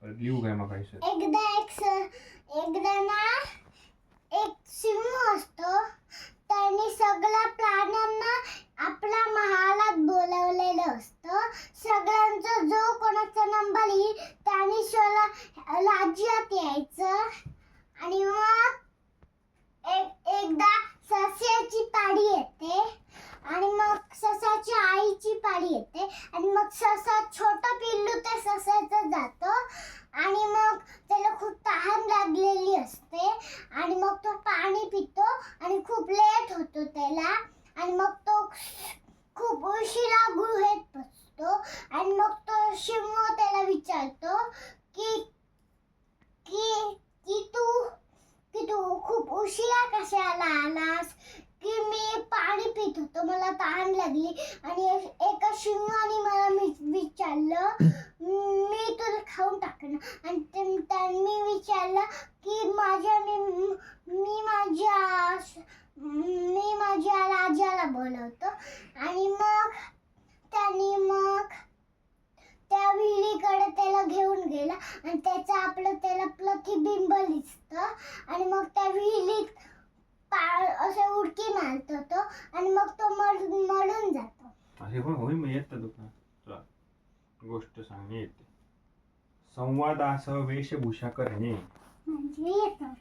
लिहू काय मग एकदा ना एक सिंह असतो. त्याने सगळ्या प्राण्यांना आपल्या महालात बोलवलेलं असतं. सगळ्यांचा जो कोणाचा नंबर येईल त्याने राज्यात यायचं. आणि मग एकदा सस्याची पाळी येते आणि मग ससाच्या आईची पाळी येते आणि मग ससा छोटा पिल्लू त्या ससाचं जातो आणि मग त्याला खूप तहान लागलेली असते आणि मग तो पाणी पितो आणि खूप लेट होतो त्याला आणि मग तो खूप उशिरा गुहेत बसतो आणि मग तो सिंह त्याला विचारतो की की की तू खूप उशिरा कशाला आलास. की मी पाणी पित होतो, मला तहान लागली आणि एका सिंहाने मला विचारलं मी तुला खाऊन टाकणार आणि त्यांनी विचारलं की मी माझ्या राजाला बोलवतो आणि मग त्यांनी त्या विहिरीकडे त्याला घेऊन गेला आणि त्याला प्रतिबिंब दिसतं आणि मग त्या विहिरीत असं उडकी मारतो तो आणि मग तो मरून जातो. अरे होय मग येतं तुला गोष्ट सांगणे येते. संवादासह वेशभूषा करणे म्हणजे येतं.